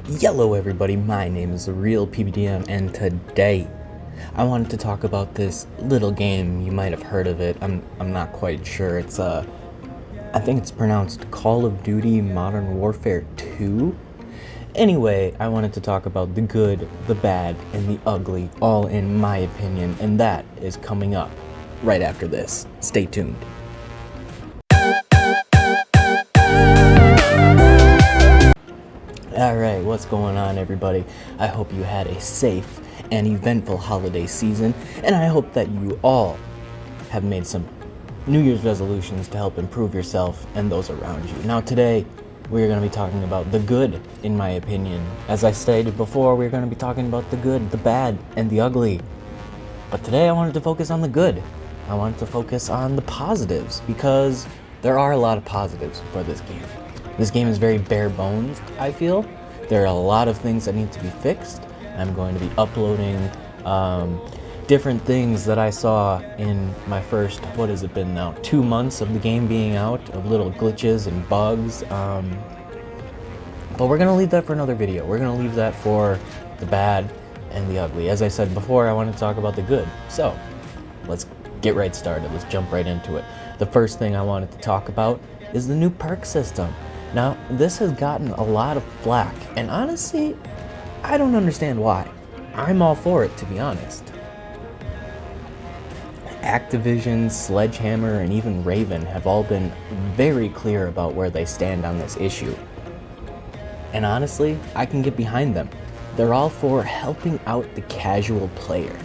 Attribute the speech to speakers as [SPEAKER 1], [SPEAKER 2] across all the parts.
[SPEAKER 1] Yellow everybody, my name is The Real PBDM, and today I wanted to talk about this little game. You might have heard of it. I'm not quite sure. I think it's pronounced Call of Duty Modern Warfare 2. Anyway, I wanted to talk about the good, the bad, and the ugly, all in my opinion, and that is coming up right after this. Stay tuned. Alright, what's going on, everybody? I hope you had a safe and eventful holiday season, and I hope that you all have made some New Year's resolutions to help improve yourself and those around you. Now today, we're going to be talking about the good, in my opinion. As I stated before, we're going to be talking about the good, the bad, and the ugly. But today I wanted to focus on the good. I wanted to focus on the positives, because there are a lot of positives for this game. This game is very bare bones, I feel. There are a lot of things that need to be fixed. I'm going to be uploading different things that I saw in my first, 2 months of the game being out, of little glitches and bugs. But we're going to leave that for another video. We're going to leave that for the bad and the ugly. As I said before, I want to talk about the good. So, let's get right started. Let's jump right into it. The first thing I wanted to talk about is the new perk system. Now, this has gotten a lot of flack, and honestly, I don't understand why. I'm all for it, to be honest. Activision, Sledgehammer, and even Raven have all been very clear about where they stand on this issue. And honestly, I can get behind them. They're all for helping out the casual player.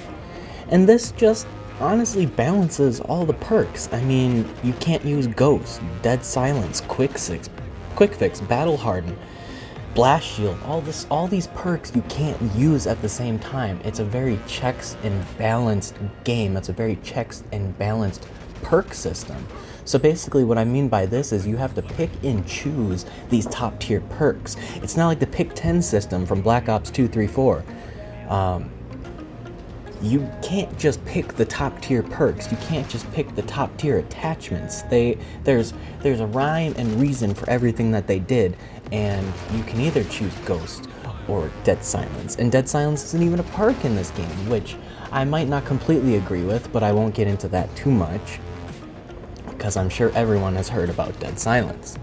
[SPEAKER 1] And this just honestly balances all the perks. I mean, you can't use Ghost, Dead Silence, Quick Fix, Battle Harden, Blast Shield, all these perks you can't use at the same time. It's a very checks and balanced game. It's a very checks and balanced perk system. So basically what I mean by this is you have to pick and choose these top tier perks. It's not like the pick 10 system from Black Ops 2, 3, 4. You can't just pick the top tier perks. You can't just pick the top tier attachments. There's a rhyme and reason for everything that they did, and you can either choose Ghost or Dead Silence. And Dead Silence isn't even a perk in this game, which I might not completely agree with, but I won't get into that too much, because I'm sure everyone has heard about Dead Silence.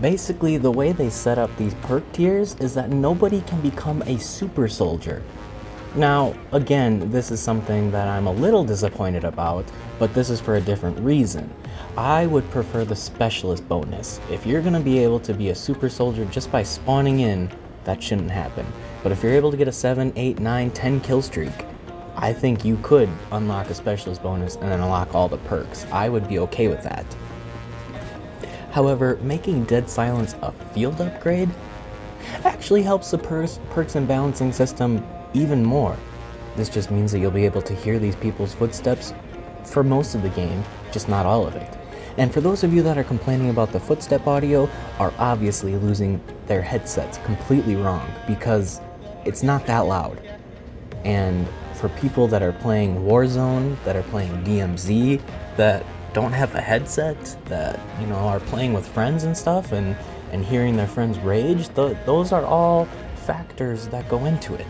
[SPEAKER 1] Basically, the way they set up these perk tiers is that nobody can become a super soldier. Now, again, this is something that I'm a little disappointed about, but this is for a different reason. I would prefer the specialist bonus. If you're going to be able to be a super soldier just by spawning in, that shouldn't happen. But if you're able to get a 7, 8, 9, 10 kill streak, I think you could unlock a specialist bonus and then unlock all the perks. I would be okay with that. However, making Dead Silence a field upgrade actually helps the perks and balancing system even more. This just means that you'll be able to hear these people's footsteps for most of the game, just not all of it. And for those of you that are complaining about the footstep audio, are obviously losing their headsets completely wrong, because it's not that loud. And for people that are playing Warzone, that are playing DMZ, that don't have a headset, that are playing with friends and stuff, and hearing their friends rage, those are all factors that go into it.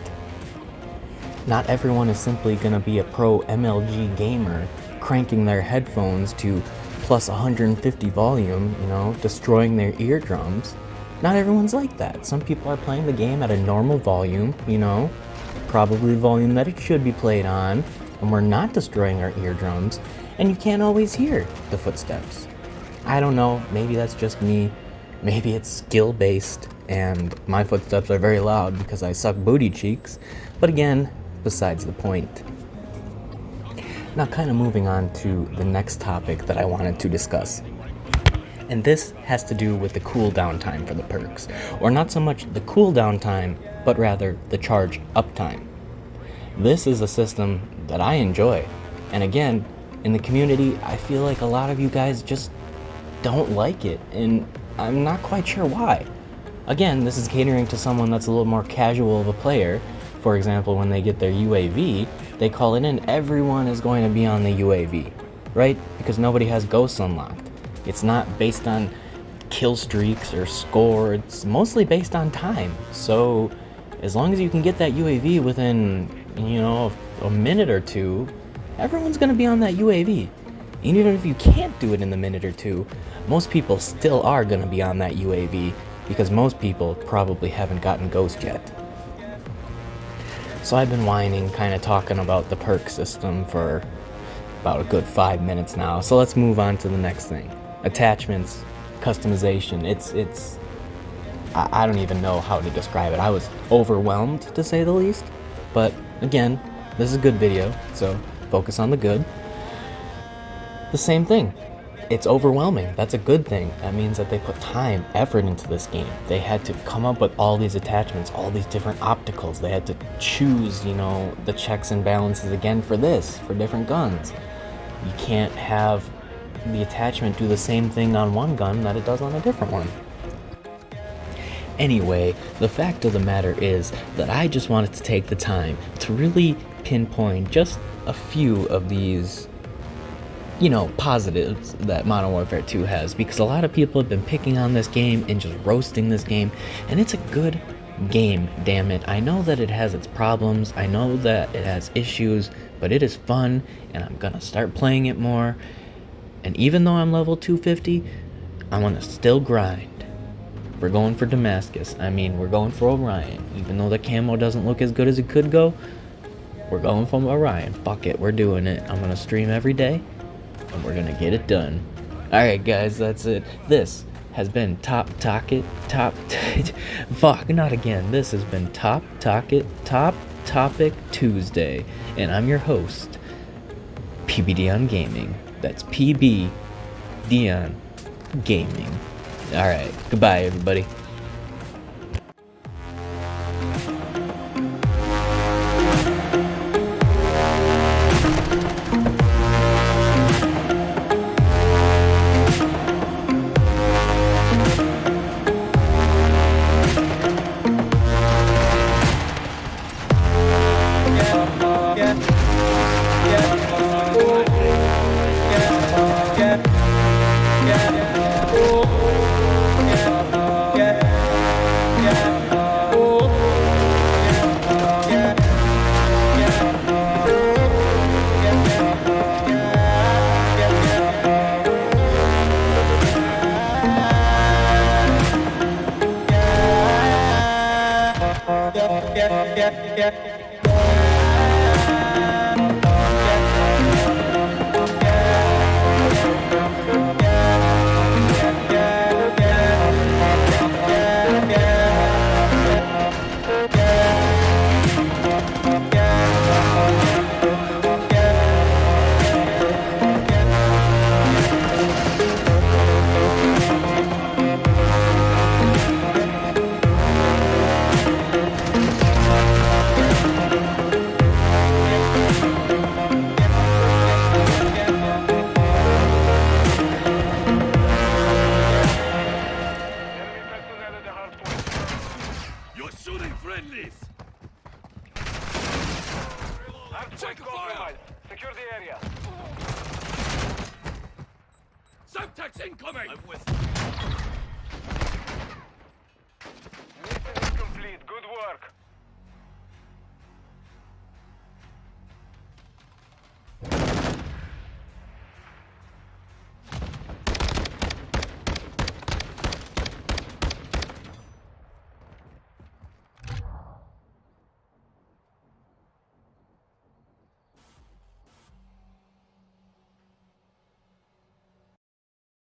[SPEAKER 1] Not everyone is simply going to be a pro MLG gamer cranking their headphones to plus 150 volume, destroying their eardrums. Not everyone's like that. Some people are playing the game at a normal volume, probably the volume that it should be played on, and we're not destroying our eardrums, and you can't always hear the footsteps. I don't know, maybe that's just me. Maybe it's skill-based, and my footsteps are very loud because I suck booty cheeks, but again, besides the point. Now, kind of moving on to the next topic that I wanted to discuss. And this has to do with the cooldown time for the perks. Or not so much the cooldown time, but rather the charge up time. This is a system that I enjoy. And again, in the community, I feel like a lot of you guys just don't like it. And I'm not quite sure why. Again, this is catering to someone that's a little more casual of a player. For example, when they get their UAV, they call it in, everyone is going to be on the UAV, right? Because nobody has Ghosts unlocked. It's not based on kill streaks or score. It's mostly based on time. So as long as you can get that UAV within, a minute or two, everyone's gonna be on that UAV. And even if you can't do it in the minute or two, most people still are gonna be on that UAV because most people probably haven't gotten Ghost yet. So I've been whining, kind of talking about the perk system for about a good 5 minutes now. So let's move on to the next thing. Attachments, customization. I don't even know how to describe it. I was overwhelmed, to say the least. But again, this is a good video, so focus on the good. The same thing. It's overwhelming. That's a good thing. That means that they put time, effort into this game. They had to come up with all these attachments, all these different opticals. They had to choose, the checks and balances again for different guns. You can't have the attachment do the same thing on one gun that it does on a different one. Anyway, the fact of the matter is that I just wanted to take the time to really pinpoint just a few of these positives that Modern Warfare 2 has, because a lot of people have been picking on this game and just roasting this game, and it's a good game, damn it. I know that it has its problems, I know that it has issues, but it is fun, and I'm gonna start playing it more. And even though I'm level 250, I want to still grind. We're going for Damascus. We're going for Orion. Even though the camo doesn't look as good as it could go, we're going for Orion. Fuck it, we're doing it. I'm gonna stream every day, and we're gonna get it done. Alright guys, that's it. This has been Top Topic Tuesday, and I'm your host, PB Dion Gaming. That's PB Dion Gaming. Alright, goodbye everybody.
[SPEAKER 2] Check fire! Secure the area.
[SPEAKER 3] Subtext incoming!
[SPEAKER 2] I'm with you.